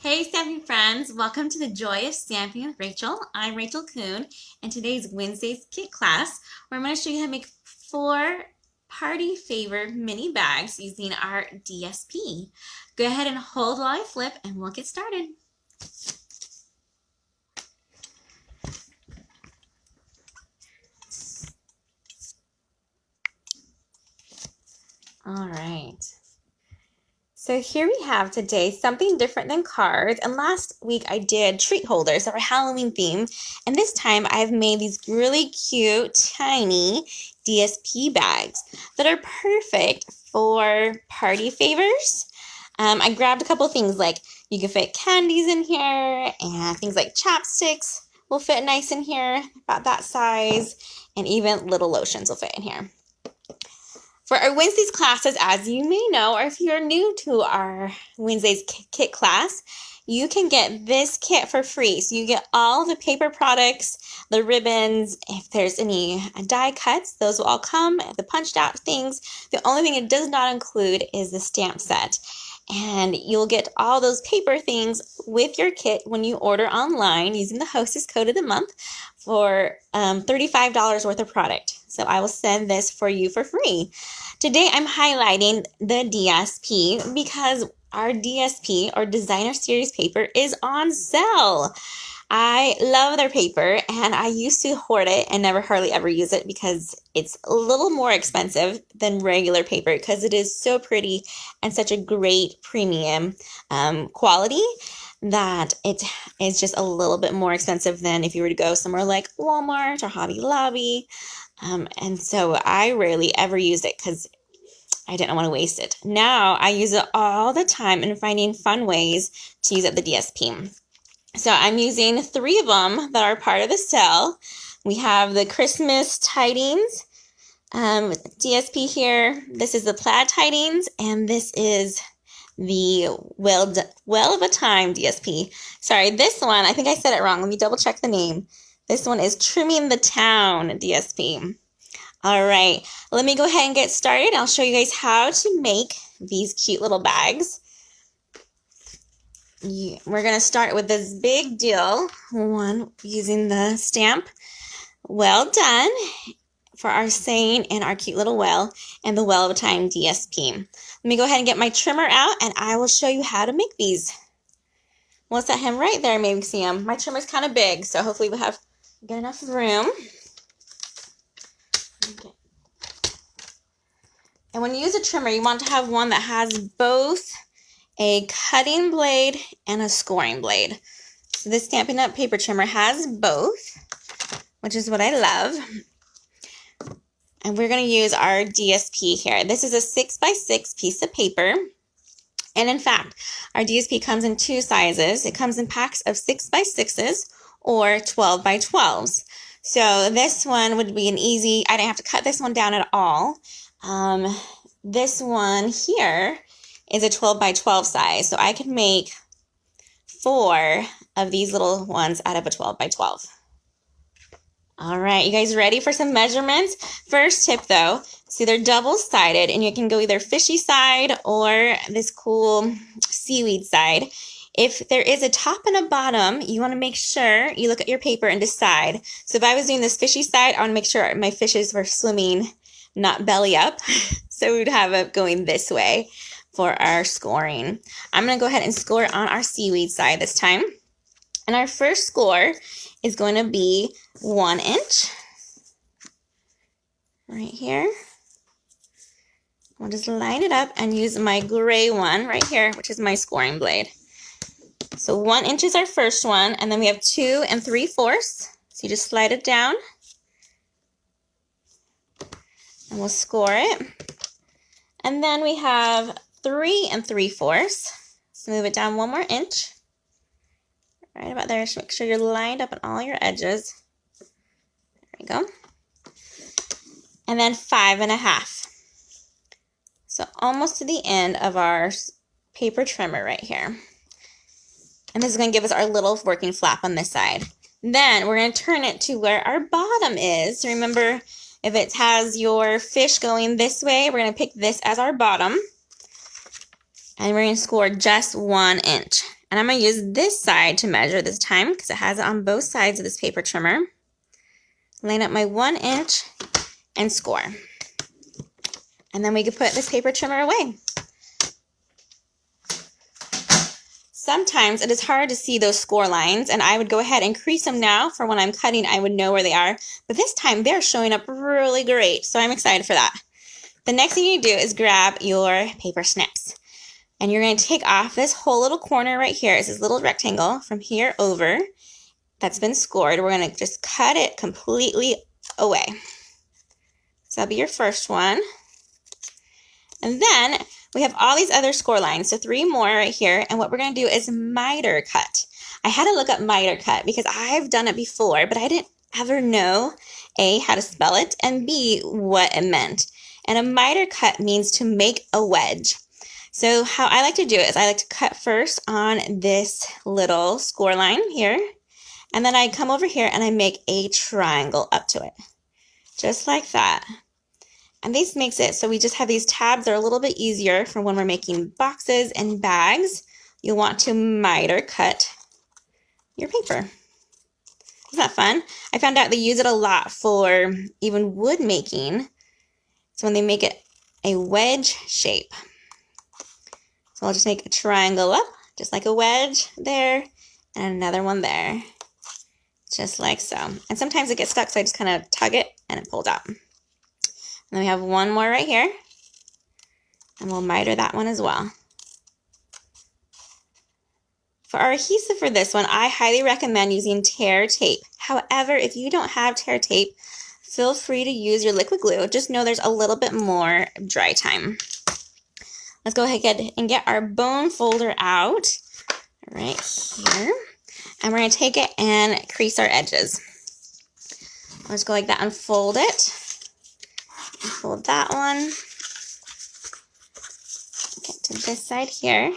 Hey stamping friends, welcome to the Joy of Stamping with Rachel. I'm Rachael Coon, and today's Wednesday's kit class where I'm going to show you how to make 4 party favor mini bags using our DSP. Go ahead and hold while I flip and we'll get started. All right. So here we have today something different than cards, and last week I did treat holders that were Halloween themed, and this time I've made these really cute tiny DSP bags that are perfect for party favors. I grabbed a couple things like you can fit candies in here, and things like chapsticks will fit nice in here, about that size, and even little lotions will fit in here. For our Wednesdays classes, as you may know, or if you're new to our Wednesdays kit class, you can get this kit for free. So you get all the paper products, the ribbons, if there's any die cuts, those will all come, the punched out things. The only thing it does not include is the stamp set. And you'll get all those paper things with your kit when you order online using the hostess code of the month for $35 worth of product. So I will send this for you for free. Today I'm highlighting the DSP because our DSP or designer series paper is on sale. I love their paper, and I used to hoard it and never hardly ever use it because it's a little more expensive than regular paper because it is so pretty and such a great premium quality that it is just a little bit more expensive than if you were to go somewhere like Walmart or Hobby Lobby. And so I rarely ever use it because I didn't want to waste it. Now I use it all the time and finding fun ways to use it the DSP. So I'm using 3 of them that are part of the sale. We have the Christmas Tidings DSP here. This is the Plaid Tidings, and this is the Well of a Time DSP. Sorry, this one, I think I said it wrong. Let me double check the name. This one is Trimming the Town DSP. All right, let me go ahead and get started. I'll show you guys how to make these cute little bags. We're going to start with this big deal one using the stamp Well Done for our saying and our cute little well, and the Well of a Time DSP. Let me go ahead and get my trimmer out and I will show you how to make these. We'll set him right there, maybe see him. My trimmer's kind of big, so hopefully we'll have good enough room. Okay. And when you use a trimmer, you want to have one that has both a cutting blade and a scoring blade. So this Stampin' Up! Paper trimmer has both, which is what I love. And we're going to use our DSP here. This is a 6x6 piece of paper. And in fact, our DSP comes in 2 sizes. It comes in packs of 6x6s or 12x12s. So this one would be an easy, I didn't have to cut this one down at all. This one here is a 12x12 size. So I can make 4 of these little ones out of a 12x12. All right, you guys ready for some measurements? First tip though, see they're double-sided and you can go either fishy side or this cool seaweed side. If there is a top and a bottom, you want to make sure you look at your paper and decide. So if I was doing this fishy side, I want to make sure my fishes were swimming, not belly up. So we would have it going this way for our scoring. I'm going to go ahead and score on our seaweed side this time. And our first score is going to be 1 inch. Right here. I'll just line it up and use my gray one right here, which is my scoring blade. So 1 inch is our first one, and then we have 2 3/4. So you just slide it down. And we'll score it. And then we have 3 3/4. So move it down 1 more inch. Right about there. Just make sure you're lined up on all your edges. There we go. And then 5 1/2. So almost to the end of our paper trimmer right here. And this is going to give us our little working flap on this side. Then we're going to turn it to where our bottom is. So remember, if it has your fish going this way, we're going to pick this as our bottom. And we're going to score just 1 inch. And I'm going to use this side to measure this time because it has it on both sides of this paper trimmer. Line up my 1 inch and score. And then we can put this paper trimmer away. Sometimes it is hard to see those score lines, and I would go ahead and crease them now for when I'm cutting. I would know where they are, but this time they're showing up really great, so I'm excited for that. The next thing you do is grab your paper snips, and you're going to take off this whole little corner right here. It's this little rectangle from here over that's been scored. We're going to just cut it completely away. So that'll be your first one. And then we have all these other score lines, so 3 more right here, and what we're going to do is miter cut. I had to look up miter cut because I've done it before, but I didn't ever know, A, how to spell it, and B, what it meant. And a miter cut means to make a wedge. So how I like to do it is I like to cut first on this little score line here, and then I come over here and I make a triangle up to it, just like that. And this makes it so we just have these tabs that are a little bit easier for when we're making boxes and bags. You'll want to miter cut your paper. Isn't that fun? I found out they use it a lot for even wood making. So when they make it a wedge shape. So I'll just make a triangle up, just like a wedge there, and another one there, just like so. And sometimes it gets stuck, so I just kind of tug it and it pulls out. And then we have one more right here, and we'll miter that one as well. For our adhesive for this one, I highly recommend using tear tape. However, if you don't have tear tape, feel free to use your liquid glue. Just know there's a little bit more dry time. Let's go ahead and get our bone folder out right here. And we're going to take it and crease our edges. Let's go like that and fold it. Fold that one. Get to this side here.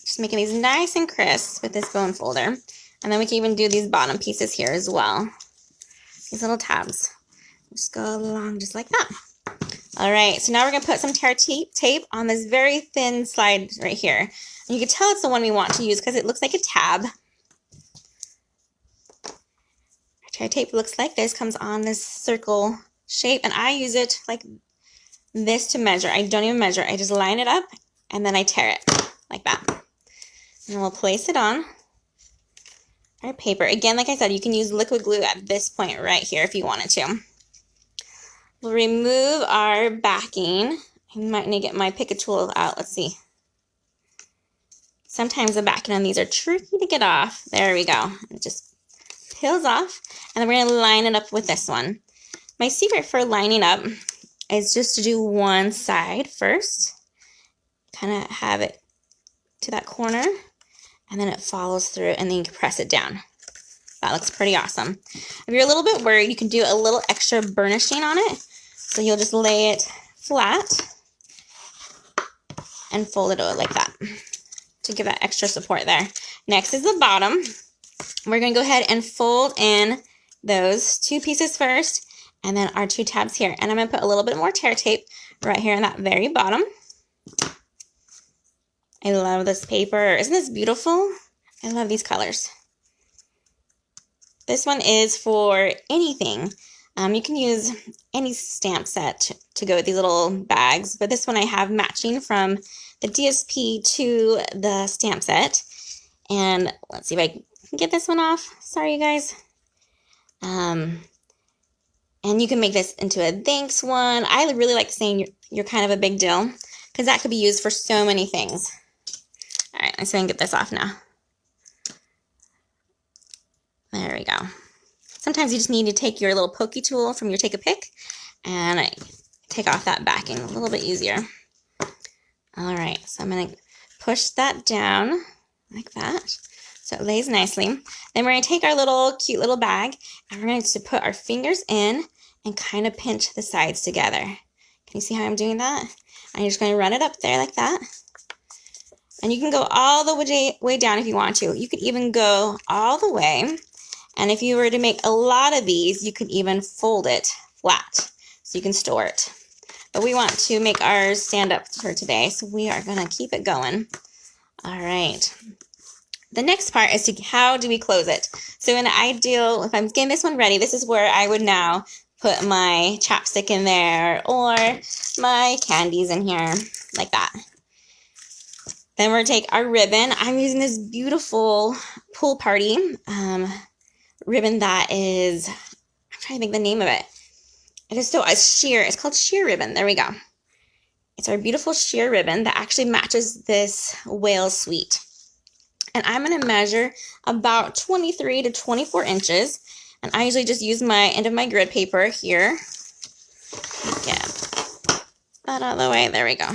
Just making these nice and crisp with this bone folder. And then we can even do these bottom pieces here as well. These little tabs. Just go along just like that. All right, so now we're going to put some tear tape on this very thin slide right here. And you can tell it's the one we want to use because it looks like a tab. Tear tape looks like this, comes on this circle shape, and I use it like this to measure. I don't even measure. I just line it up, and then I tear it like that. And we'll place it on our paper. Again, like I said, you can use liquid glue at this point right here if you wanted to. We'll remove our backing. I might need to get my pick a tool out. Let's see. Sometimes the backing on these are tricky to get off. There we go. It just peels off, and then we're going to line it up with this one. My secret for lining up is just to do one side first, kind of have it to that corner, and then it follows through, and then you can press it down. That looks pretty awesome. If you're a little bit worried, you can do a little extra burnishing on it, so you'll just lay it flat and fold it over like that to give that extra support there. Next is the bottom. We're going to go ahead and fold in those 2 pieces first, and then our 2 tabs here. And I'm going to put a little bit more tear tape right here on that very bottom. I love this paper. Isn't this beautiful? I love these colors. This one is for anything. You can use any stamp set to go with these little bags, but this one I have matching from the DSP to the stamp set. And let's see if I can get this one off. Sorry, you guys. And you can make this into a thanks one. I really like saying you're kind of a big deal because that could be used for so many things. All right, let's see if I can get this off now. There we go. Sometimes you just need to take your little pokey tool from your Take a Pick and take off that backing a little bit easier. All right, so I'm going to push that down like that so it lays nicely. Then we're going to take our little cute little bag and we're going to put our fingers in and kind of pinch the sides together. Can you see how I'm doing that? I'm just going to run it up there like that. And you can go all the way down if you want to. You could even go all the way. And if you were to make a lot of these, you could even fold it flat so you can store it. but we want to make ours stand up for today, so we are gonna keep it going. All right. The next part is how do we close it? So in an ideal, if I'm getting this one ready, this is where I would now put my chapstick in there or my candies in here, like that. Then we're going to take our ribbon. I'm using this beautiful pool party ribbon that is, I'm trying to think the name of it. It is sheer. It's called sheer ribbon. There we go. It's our beautiful sheer ribbon that actually matches this whale suite. And I'm going to measure about 23 to 24 inches. And I usually just use my end of my grid paper here. Get that out of the way. There we go.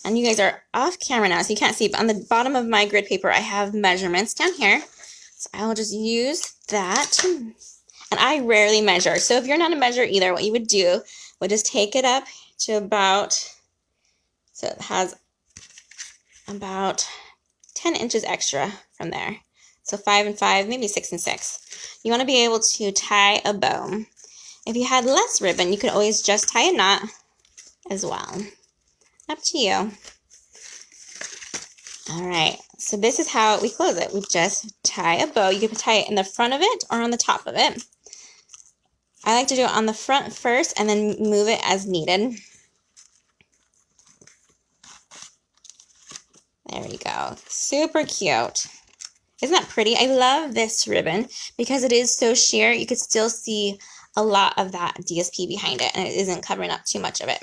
And you guys are off camera now, so you can't see. But on the bottom of my grid paper, I have measurements down here. So I will just use that. And I rarely measure. So if you're not a measurer either, what you would do would just take it up to about, so it has about 10 inches extra from there. So 5 and 5, maybe 6 and 6. You want to be able to tie a bow. If you had less ribbon, you could always just tie a knot as well. Up to you. All right, so this is how we close it. We just tie a bow. You can tie it in the front of it or on the top of it. I like to do it on the front first and then move it as needed. There we go. Super cute. Isn't that pretty? I love this ribbon because it is so sheer. You could still see a lot of that DSP behind it, and it isn't covering up too much of it,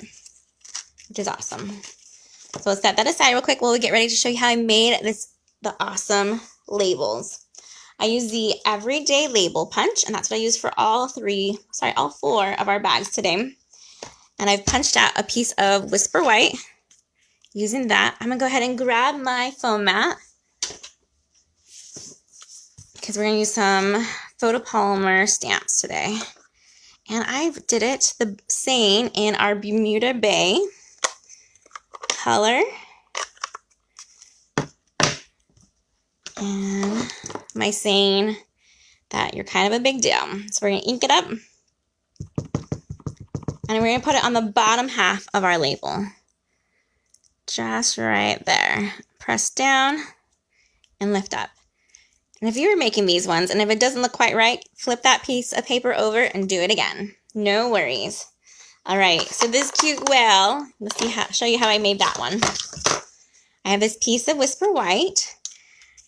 which is awesome. So let's set that aside real quick while we get ready to show you how I made the awesome labels. I use the Everyday Label Punch, and that's what I use for all 4 of our bags today. And I've punched out a piece of Whisper White. Using that, I'm going to go ahead and grab my foam mat because we're going to use some photopolymer stamps today. And I did it the same in our Bermuda Bay color. And my saying that you're kind of a big deal. So we're going to ink it up. And we're going to put it on the bottom half of our label. Just right there. Press down and lift up. And if you were making these ones and if it doesn't look quite right, flip that piece of paper over and do it again. No worries. All right, so this cute whale, let's show you how I made that one. I have this piece of Whisper White.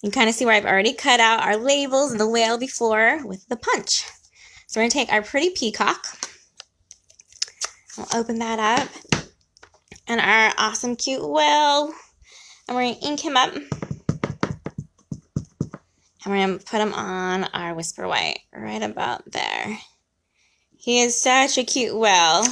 You can kind of see where I've already cut out our labels and the whale before with the punch. So we're going to take our pretty peacock. We'll open that up. And our awesome cute whale. And we're going to ink him up. And we're going to put him on our Whisper White right about there. He is such a cute whale.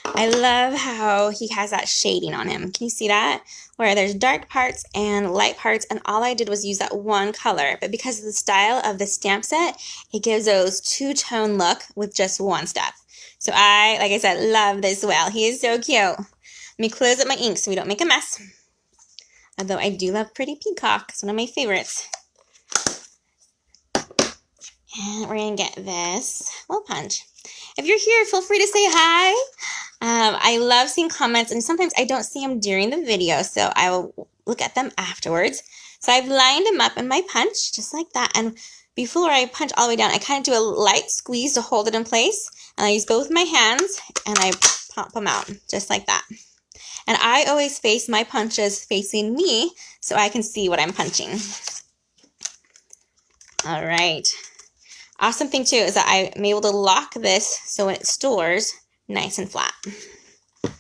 I love how he has that shading on him. Can you see that? Where there's dark parts and light parts, and all I did was use that one color. But because of the style of the stamp set, it gives those two-tone look with just one step. So I, like I said, love this whale. He is so cute. Let me close up my ink so we don't make a mess. Although I do love Pretty Peacock. It's one of my favorites. And we're going to get this hole punch. If you're here, feel free to say hi. I love seeing comments, and sometimes I don't see them during the video, so I will look at them afterwards. So I've lined them up in my punch, just like that. And before I punch all the way down, I kind of do a light squeeze to hold it in place. And I use both my hands, and I pop them out, just like that. And I always face my punches facing me, so I can see what I'm punching. All right. Awesome thing too is that I'm able to lock this so it stores nice and flat. So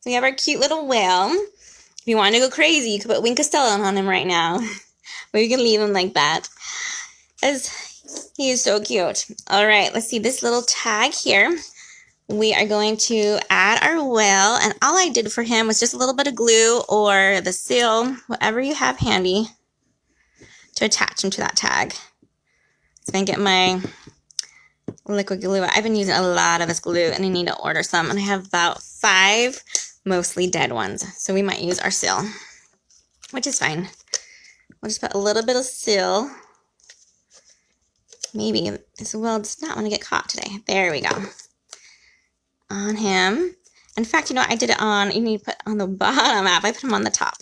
we have our cute little whale. If you want to go crazy, you could put Wink Costello on him right now. But you can leave him like that, as he is so cute. All right, let's see this little tag here. We are going to add our whale, and all I did for him was just a little bit of glue or the seal, whatever you have handy, to attach him to that tag. So I'm going to get my liquid glue. I've been using a lot of this glue, and I need to order some. And I have about 5 mostly dead ones. So we might use our seal, which is fine. We'll just put a little bit of seal. Maybe this whale does not want to get caught today. There we go. On him. In fact, you know, I did it on, you need to put on the bottom app. I put them on the top.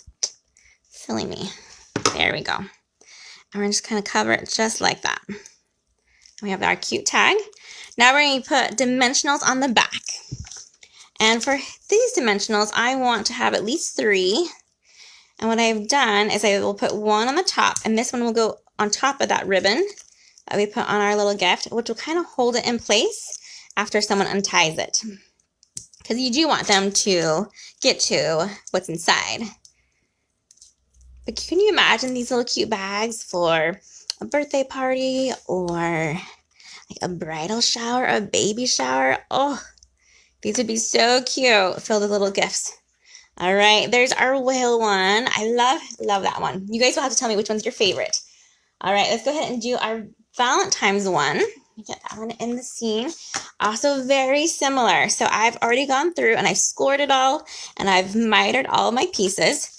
Silly me. There we go. And we're just going to cover it just like that. We have our cute tag. Now we're going to put dimensionals on the back. And for these dimensionals, I want to have at least 3. And what I've done is I will put one on the top, and this one will go on top of that ribbon that we put on our little gift, which will kind of hold it in place after someone unties it. Because you do want them to get to what's inside. But can you imagine these little cute bags for a birthday party or like a bridal shower, or a baby shower? Oh, these would be so cute, filled with little gifts. All right, there's our whale one. I love that one. You guys will have to tell me which one's your favorite. All right, let's go ahead and do our Valentine's one. Get that one in the scene. Also very similar. So I've already gone through and I've scored it all and I've mitered all of my pieces.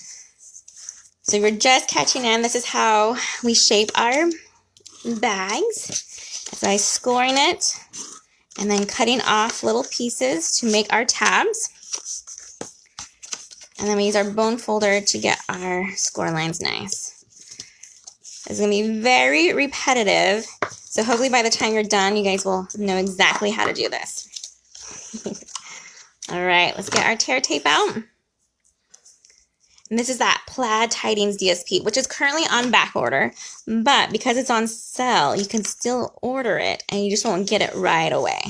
So we're just catching in. This is how we shape our bags. So I'm scoring it and then cutting off little pieces to make our tabs. And then we use our bone folder to get our score lines nice. It's going to be very repetitive. So hopefully by the time you're done, you guys will know exactly how to do this. All right, let's get our tear tape out. And this is that plaid tidings DSP, which is currently on back order. But because it's on sale, you can still order it and you just won't get it right away.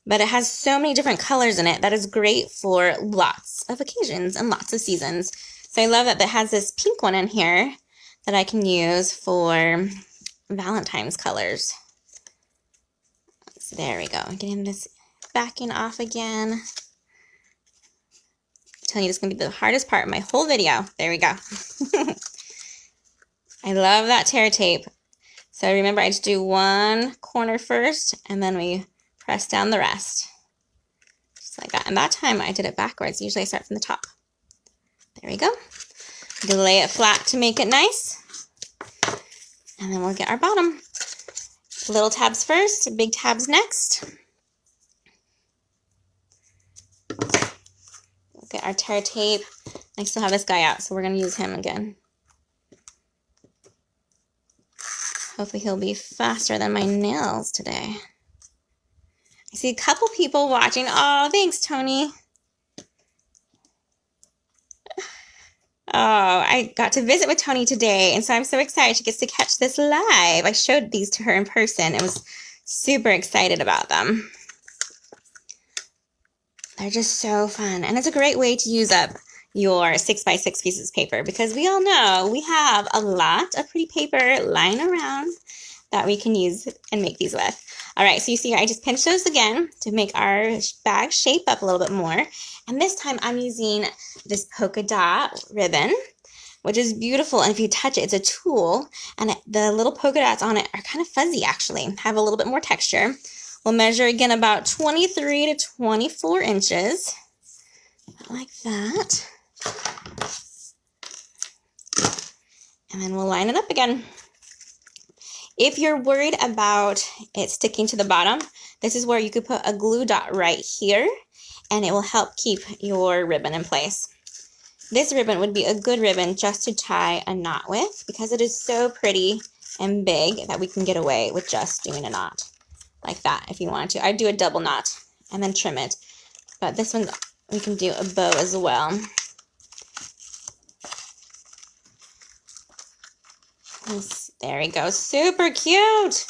But it has so many different colors in it that is great for lots of occasions and lots of seasons. So I love that it has this pink one in here that I can use for Valentine's colors. So there we go. Getting this backing off again. I'm telling you, this is going to be the hardest part of my whole video. There we go. I love that tear tape. So remember, I just do one corner first, and then we press down the rest. Just like that. And that time I did it backwards. Usually I start from the top. There we go. You lay it flat to make it nice. And then we'll get our bottom. Little tabs first, big tabs next. We'll get our tear tape. I still have this guy out, so we're going to use him again. Hopefully he'll be faster than my nails today. I see a couple people watching. Oh, thanks, Tony. Oh, I got to visit with Tony today, and so I'm so excited she gets to catch this live. I showed these to her in person and was super excited about them. They're just so fun, and it's a great way to use up your 6x6 pieces of paper because we all know we have a lot of pretty paper lying around that we can use and make these with. All right, so you see I just pinched those again to make our bag shape up a little bit more. And this time I'm using this polka dot ribbon, which is beautiful. And if you touch it, it's a tulle. And the little polka dots on it are kind of fuzzy, actually, have a little bit more texture. We'll measure again about 23 to 24 inches, like that. And then we'll line it up again. If you're worried about it sticking to the bottom, this is where you could put a glue dot right here, and it will help keep your ribbon in place. This ribbon would be a good ribbon just to tie a knot with because it is so pretty and big that we can get away with just doing a knot like that if you wanted to. I'd do a double knot and then trim it, but this one we can do a bow as well. There we go. Super cute.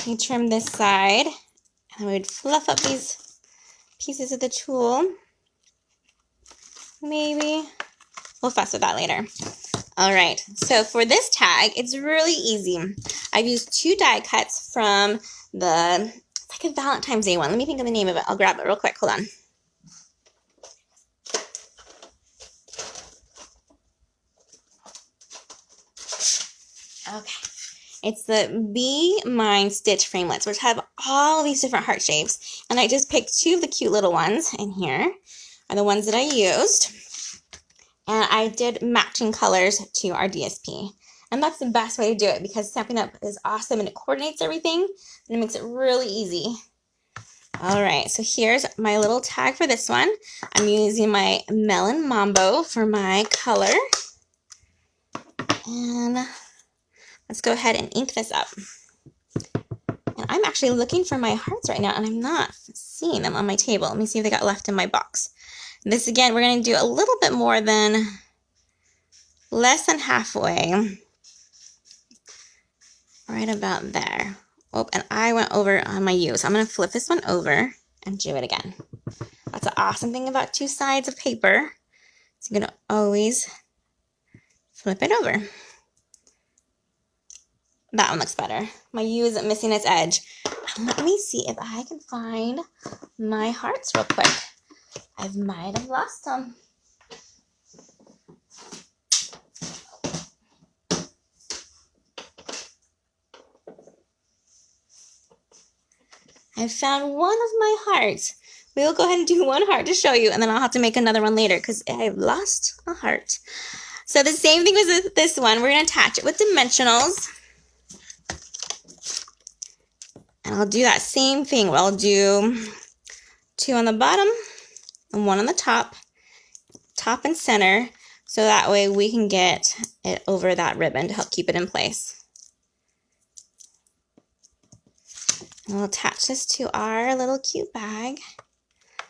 We trim this side, and we would fluff up these pieces of the tulle. Maybe. We'll fuss with that later. All right. So for this tag, it's really easy. I've used 2 die cuts from it's like a Valentine's Day one. Let me think of the name of it. I'll grab it real quick. Hold on. Okay. It's the Be Mine Stitch Framelits, which have all these different heart shapes. And I just picked 2 of the cute little ones in here are the ones that I used. And I did matching colors to our DSP. And that's the best way to do it because Stampin' UP is awesome and it coordinates everything and it makes it really easy All right, so here's my little tag for this one. I'm using my Melon Mambo for my color. And let's go ahead and ink this up. And I'm actually looking for my hearts right now, and I'm not seeing them on my table. Let me see if they got left in my box. This, again, we're going to do a little bit more than, less than halfway. Right about there. Oh, and I went over on my U, so I'm going to flip this one over and do it again. That's the awesome thing about two sides of paper. So you're going to always flip it over. That one looks better. My U isn't missing its edge. Let me see if I can find my hearts real quick. I might have lost them. I found one of my hearts. We'll go ahead and do one heart to show you, and then I'll have to make another one later because I've lost a heart. So the same thing as this one, we're going to attach it with dimensionals. And I'll do that same thing. I'll do 2 on the bottom and 1 on the top and center, so that way we can get it over that ribbon to help keep it in place. And we'll attach this to our little cute bag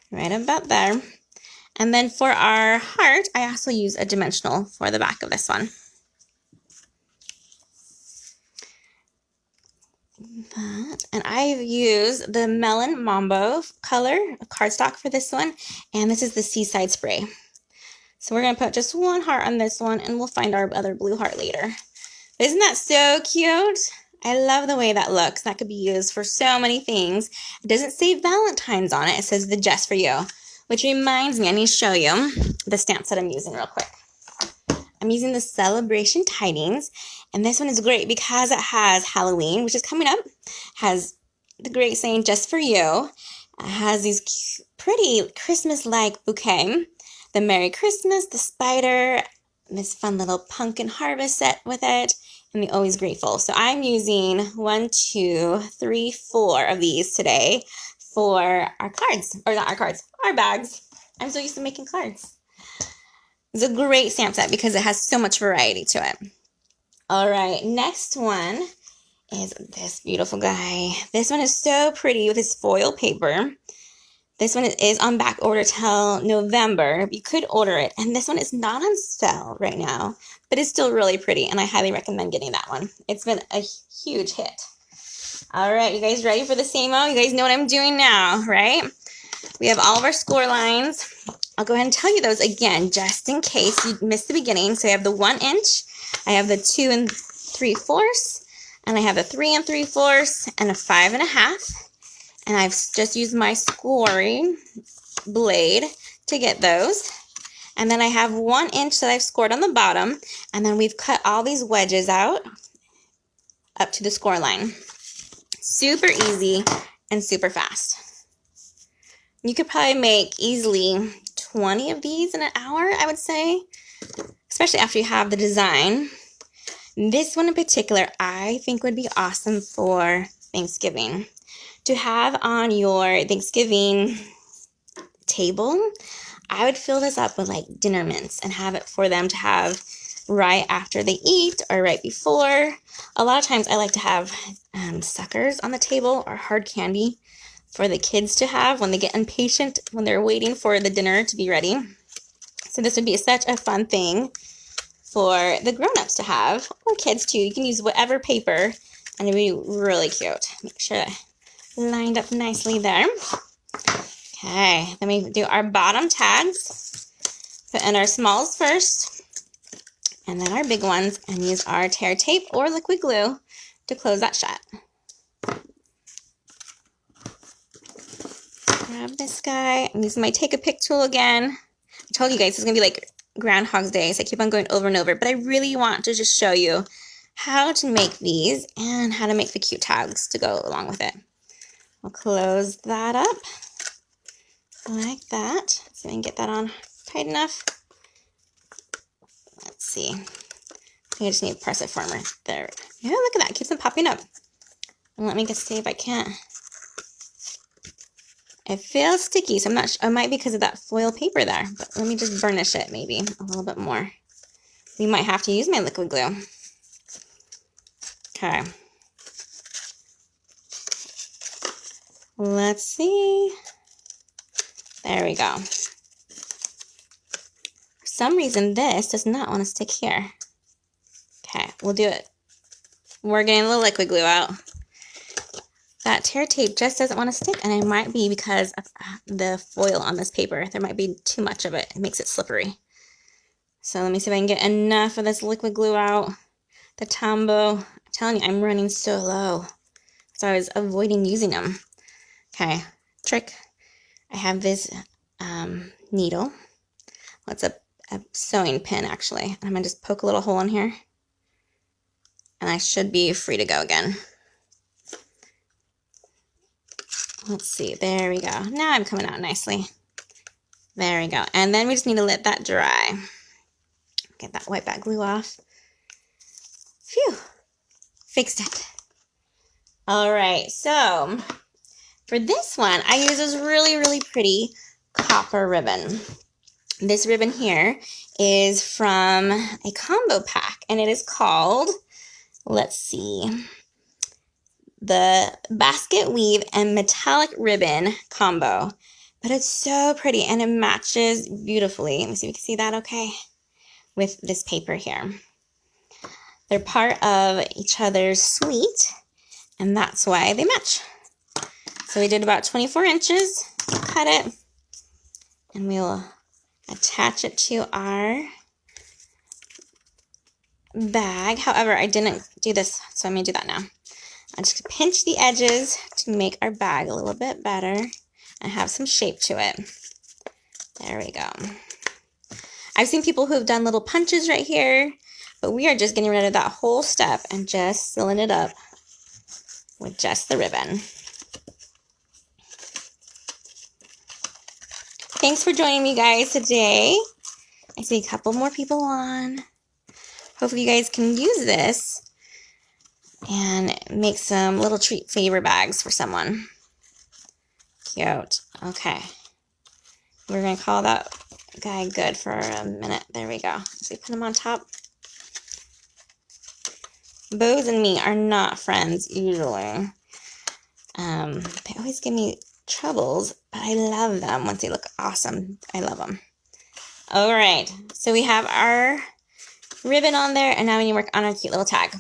right about there. And then for our heart, I also use a dimensional for the back of this one. And I've used the Melon Mambo color cardstock for this one, and this is the Seaside Spray. So we're going to put just 1 heart on this one, and we'll find our other blue heart later. Isn't that so cute? I love the way that looks. That could be used for so many things. It doesn't say Valentine's on it. It says the Just For You, which reminds me, I need to show you the stamps that I'm using real quick. I'm using the Celebration Tidings, and this one is great because it has Halloween, which is coming up, has the great saying, Just For You. It has these pretty Christmas-like bouquet, the Merry Christmas, the spider, this fun little pumpkin harvest set with it, and the Always Grateful. So I'm using 1, 2, 3, 4 of these today for our cards, or not our cards, our bags. I'm so used to making cards. It's a great stamp set because it has so much variety to it. All right, next one is this beautiful guy. This one is so pretty with his foil paper. This one is on back order till November. You could order it. And this one is not on sale right now, but it's still really pretty, and I highly recommend getting that one. It's been a huge hit. All right, you guys ready for the same-o? You guys know what I'm doing now, right? We have all of our score lines. I'll go ahead and tell you those again, just in case you missed the beginning. So I have the 1 inch, I have the 2 3/4, and I have a 3 3/4, and a 5 1/2. And I've just used my scoring blade to get those. And then I have 1 inch that I've scored on the bottom. And then we've cut all these wedges out up to the score line. Super easy and super fast. You could probably make easily 20 of these in an hour, I would say, especially after you have the design. This one in particular, I think would be awesome for Thanksgiving. To have on your Thanksgiving table, I would fill this up with like dinner mints and have it for them to have right after they eat or right before. A lot of times I like to have suckers on the table or hard candy for the kids to have when they get impatient when they're waiting for the dinner to be ready. So this would be such a fun thing for the grown-ups to have, or kids too. You can use whatever paper and it'd be really cute. Make sure that lined up nicely there. Okay, then we do our bottom tags. Put in our smalls first, and then our big ones, and use our tear tape or liquid glue to close that shut. Grab this guy. I'm using my Take a Pic tool again. I told you guys it's going to be like Groundhog's Day, so I keep on going over and over, but I really want to just show you how to make these and how to make the cute tags to go along with it. We'll close that up like that. So we can get that on tight enough. Let's see. I just need to press it firmer. There. Yeah, look at that. It keeps them popping up. And let me just see if I can't It feels sticky, so I'm not sure. It might be because of that foil paper there, but let me just burnish it maybe a little bit more. We might have to use my liquid glue. Okay. Let's see. There we go. For some reason, this does not want to stick here. Okay, we'll do it. We're getting the liquid glue out. That tear tape just doesn't want to stick, and it might be because of the foil on this paper. There might be too much of it. It makes it slippery. So let me see if I can get enough of this liquid glue out. The Tombow. I'm telling you, I'm running so low. So I was avoiding using them. Okay, trick. I have this needle. Well, it's a sewing pin, actually. And I'm going to just poke a little hole in here. And I should be free to go again. Let's see. There we go. Now I'm coming out nicely. There we go. And then we just need to let that dry. Get that wipe that glue off. Phew. Fixed it. All right. So for this one, I use this really, really pretty copper ribbon. This ribbon here is from a combo pack, and it is called, let's see, the Basket Weave and Metallic Ribbon Combo. But it's so pretty, and it matches beautifully. Let me see if you can see that okay with this paper here. They're part of each other's suite, and that's why they match. So we did about 24 inches. Cut it, and we'll attach it to our bag. However, I didn't do this, so I'm going to do that now. I'm just going to pinch the edges to make our bag a little bit better and have some shape to it. There we go. I've seen people who have done little punches right here, but we are just getting rid of that whole step and just sealing it up with just the ribbon. Thanks for joining me, guys, today. I see a couple more people on. Hopefully you guys can use this and make some little treat favor bags for someone. Cute. Okay. We're going to call that guy good for a minute. There we go. So we put him on top. Bows and me are not friends usually. They always give me troubles, but I love them once they look awesome. I love them. All right. So we have our ribbon on there, and now we need to work on our cute little tag.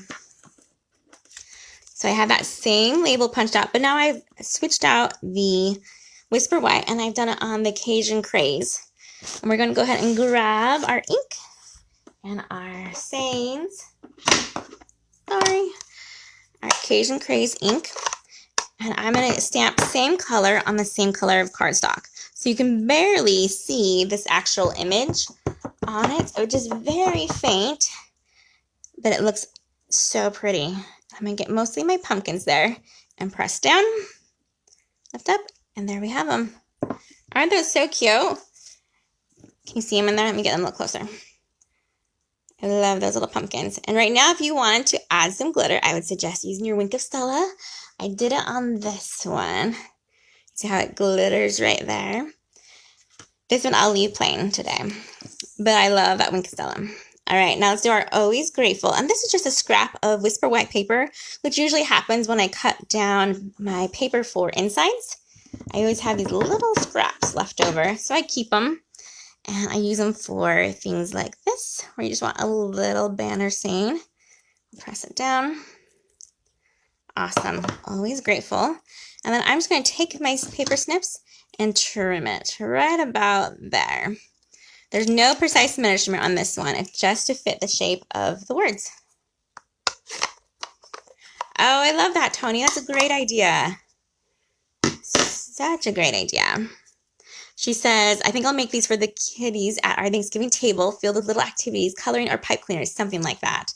So I have that same label punched out, but now I've switched out the Whisper White, and I've done it on the Cajun Craze. And we're going to go ahead and grab our ink and our stains. Sorry. Our Cajun Craze ink. And I'm going to stamp same color on the same color of cardstock. So you can barely see this actual image on it. So it's just very faint, but it looks so pretty. I'm going to get mostly my pumpkins there and press down, lift up, and there we have them. Aren't those so cute? Can you see them in there? Let me get them a little closer. I love those little pumpkins. And right now, if you wanted to add some glitter, I would suggest using your Wink of Stella. I did it on this one. See how it glitters right there? This one I'll leave plain today. But I love that Wink of Stella. All right, now let's do our Always Grateful. And this is just a scrap of Whisper White paper, which usually happens when I cut down my paper for insides. I always have these little scraps left over, so I keep them. And I use them for things like this, where you just want a little banner saying. Press it down. Awesome. Always Grateful. And then I'm just going to take my paper snips and trim it right about there. There's no precise measurement on this one. It's just to fit the shape of the words. Oh, I love that, Tony. That's a great idea. Such a great idea. She says, I think I'll make these for the kiddies at our Thanksgiving table, filled with little activities, coloring or pipe cleaners, something like that.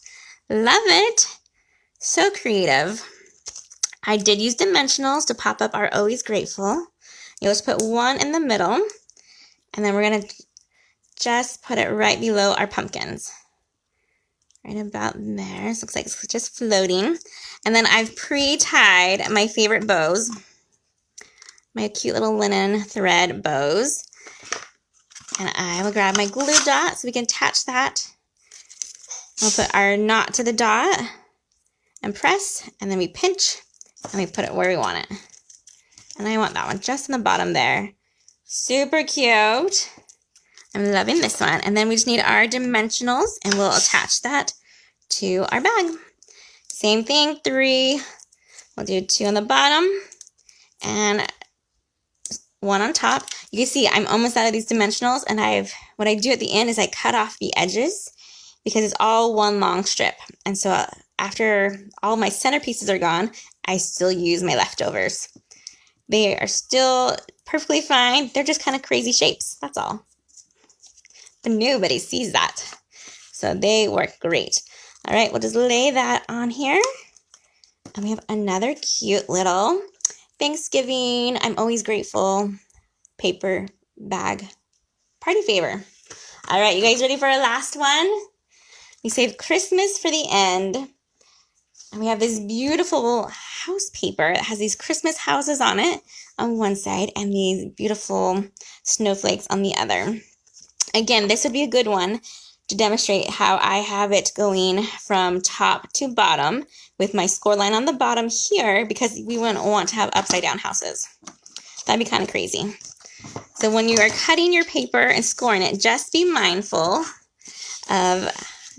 Love it. So creative. I did use dimensionals to pop up our Always Grateful. You'll just put one in the middle, and then we're going to just put it right below our pumpkins. Right about there. This looks like it's just floating. And then I've pre-tied my favorite bows. my cute little linen thread bows. And I will grab my glue dot so we can attach that. We'll put our knot to the dot and press, and then we pinch and we put it where we want it. And I want that one just in the bottom there. Super cute. I'm loving this one. And then we just need our dimensionals, and we'll attach that to our bag. Same thing, 3. We'll do 2 on the bottom and 1 on top. You can see I'm almost out of these dimensionals, and what I do at the end is I cut off the edges because it's all one long strip. And so after all my center pieces are gone, I still use my leftovers. They are still perfectly fine. They're just kind of crazy shapes, that's all. But nobody sees that. So they work great. All right, we'll just lay that on here. And we have another cute little Thanksgiving, I'm always grateful, paper bag party favor. All right, you guys ready for our last one? We saved Christmas for the end. And we have this beautiful house paper that has these Christmas houses on it on one side and these beautiful snowflakes on the other. Again, this would be a good one to demonstrate how I have it going from top to bottom with my score line on the bottom here, because we wouldn't want to have upside down houses. That'd be kind of crazy. So when you are cutting your paper and scoring it, just be mindful of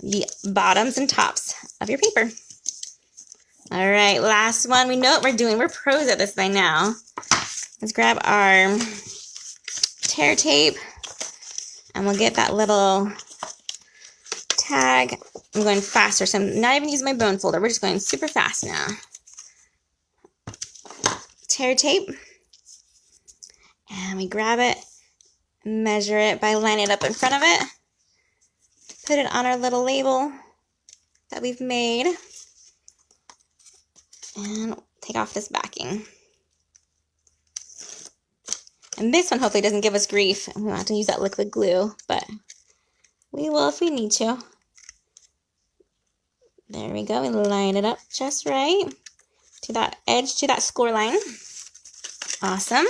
the bottoms and tops of your paper. All right, last one. We know what we're doing. We're pros at this by now. Let's grab our tear tape, and we'll get that little tag. I'm going faster, so I'm not even using my bone folder. We're just going super fast now. Tear tape. And we grab it, measure it by lining it up in front of it. Put it on our little label that we've made. And take off this backing. And this one hopefully doesn't give us grief. We won't have to use that liquid glue, but we will if we need to. There we go. We line it up just right to that edge, to that score line. Awesome.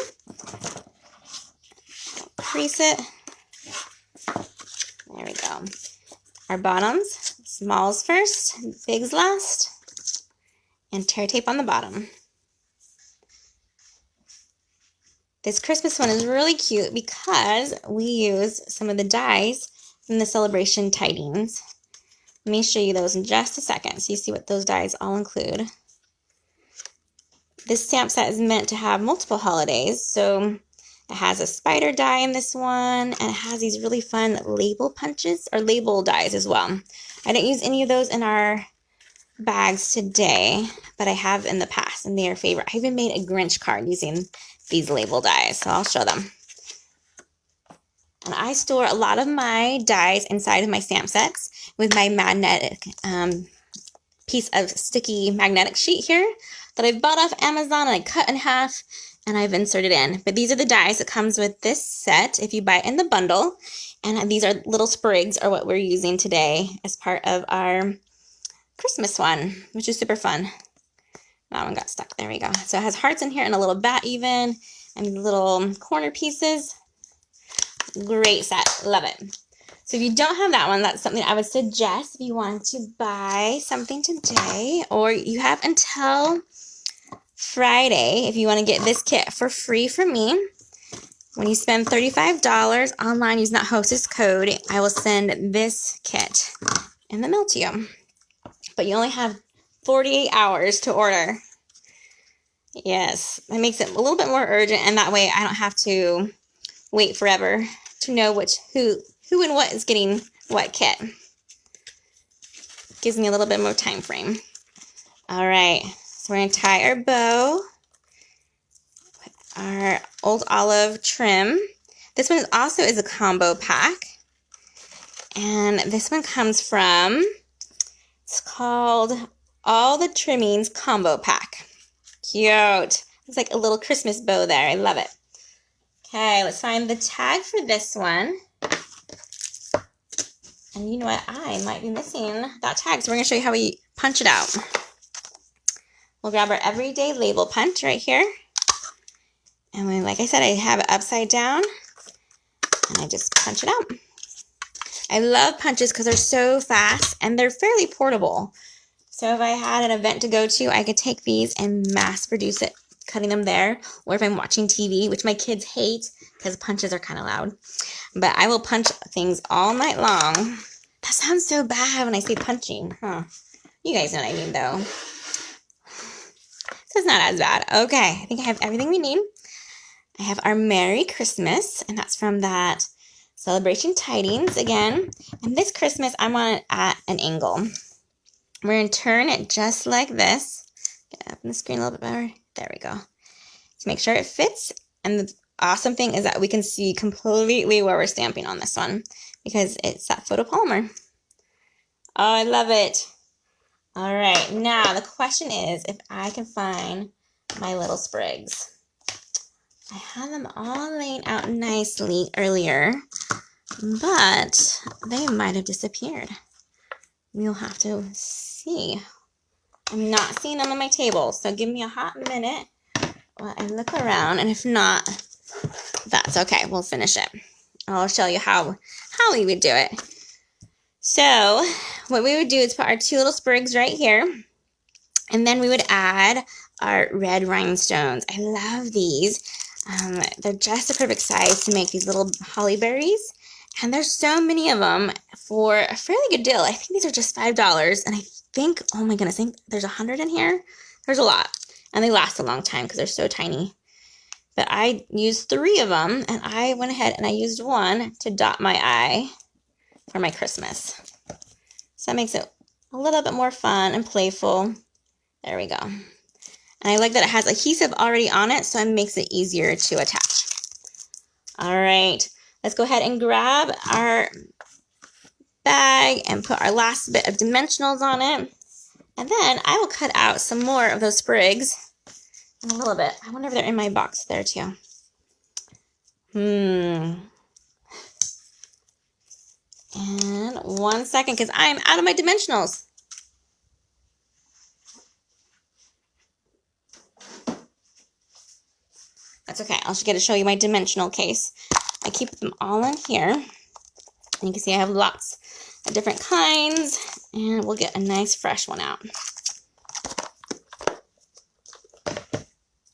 Crease it. There we go. Our bottoms, smalls first, bigs last, and tear tape on the bottom. This Christmas one is really cute because we use some of the dies from the Celebration Tidings. Let me show you those in just a second so you see what those dies all include. This stamp set is meant to have multiple holidays, so it has a spider die in this one, and it has these really fun label punches, or label dies as well. I didn't use any of those in our bags today, but I have in the past, and they are favorite. I even made a Grinch card using these label dies, so I'll show them. And I store a lot of my dies inside of my stamp sets with my magnetic piece of sticky magnetic sheet here that I bought off Amazon, and I cut in half and I've inserted in. But these are the dies that comes with this set if you buy it in the bundle. And these are little sprigs are what we're using today as part of our Christmas one, which is super fun. That one got stuck. There we go. So it has hearts in here and a little bat even, and little corner pieces. Great set. Love it. So if you don't have that one, that's something I would suggest if you want to buy something today, or you have until Friday if you want to get this kit for free from me. When you spend $35 online using that hostess code, I will send this kit in the mail to you. But you only have 48 hours to order. Yes, that makes it a little bit more urgent, and that way I don't have to wait forever to know who and what is getting what kit. Gives me a little bit more time frame. All right, so we're going to tie our bow with our Old Olive trim. This one also is a combo pack. And this one comes from, it's called All the Trimmings Combo Pack. Cute. It's like a little Christmas bow there. I love it. Okay, let's find the tag for this one. And you know what? I might be missing that tag, so we're going to show you how we punch it out. We'll grab our everyday label punch right here. And then, like I said, I have it upside down, and I just punch it out. I love punches because they're so fast, and they're fairly portable. So if I had an event to go to, I could take these and mass produce it, cutting them there. Or if I'm watching TV, which my kids hate because punches are kind of loud. But I will punch things all night long. That sounds so bad when I say punching, huh? You guys know what I mean, though. So it's not as bad. Okay, I think I have everything we need. I have our Merry Christmas, and that's from that Celebration Tidings again. And this Christmas, I want it at an angle. We're going to turn it just like this. Get up on the screen a little bit better. There we go. To make sure it fits. And the awesome thing is that we can see completely where we're stamping on this one because it's that photopolymer. Oh, I love it. All right, now the question is if I can find my little sprigs. I had them all laying out nicely earlier, but they might have disappeared. We'll have to see. I'm not seeing them on my table, so give me a hot minute while I look around, and if not, that's okay. We'll finish it. I'll show you how we would do it. So what we would do is put our two little sprigs right here, and then we would add our red rhinestones. I love these. They're just the perfect size to make these little holly berries. And there's so many of them for a fairly good deal. I think these are just $5. And I think, oh my goodness, I think there's 100 in here. There's a lot. And they last a long time because they're so tiny. But I used 3 of them. And I went ahead and I used one to dot my eye for my Christmas. So that makes it a little bit more fun and playful. There we go. And I like that it has adhesive already on it, so it makes it easier to attach. All right, let's go ahead and grab our bag and put our last bit of dimensionals on it. And then I will cut out some more of those sprigs in a little bit. I wonder if they're in my box there too. And 1 second, because I'm out of my dimensionals. That's okay. I'll just get to show you my dimensional case. I keep them all in here. And you can see I have lots of different kinds. And we'll get a nice fresh one out.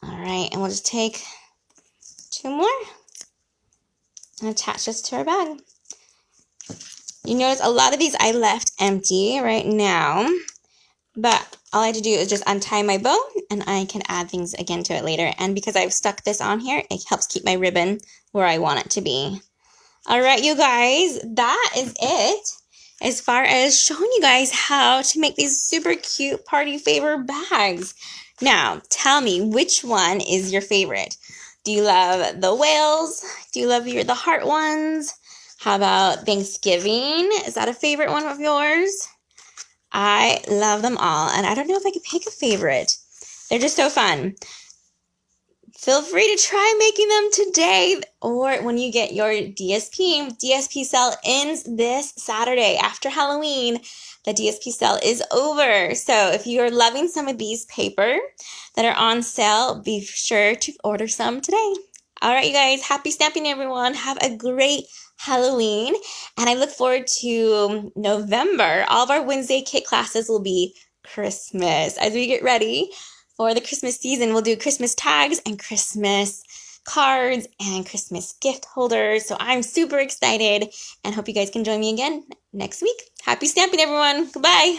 All right. And we'll just take 2 more and attach this to our bag. You notice a lot of these I left empty right now. But all I had to do is just untie my bow, and I can add things again to it later. And because I've stuck this on here, it helps keep my ribbon where I want it to be. All right, you guys, that is it as far as showing you guys how to make these super cute party favor bags. Now, tell me, which one is your favorite? Do you love the whales? Do you love the heart ones? How about Thanksgiving? Is that a favorite one of yours? I love them all, and I don't know if I could pick a favorite. They're just so fun. Feel free to try making them today or when you get your DSP. DSP sale ends this Saturday. After Halloween, the DSP sale is over. So if you're loving some of these paper that are on sale, be sure to order some today. All right, you guys, happy stamping, everyone. Have a great Halloween, and I look forward to November. All of our Wednesday kit classes will be Christmas. As we get ready for the Christmas season, we'll do Christmas tags and Christmas cards and Christmas gift holders. So I'm super excited and hope you guys can join me again next week. Happy stamping, everyone. Goodbye.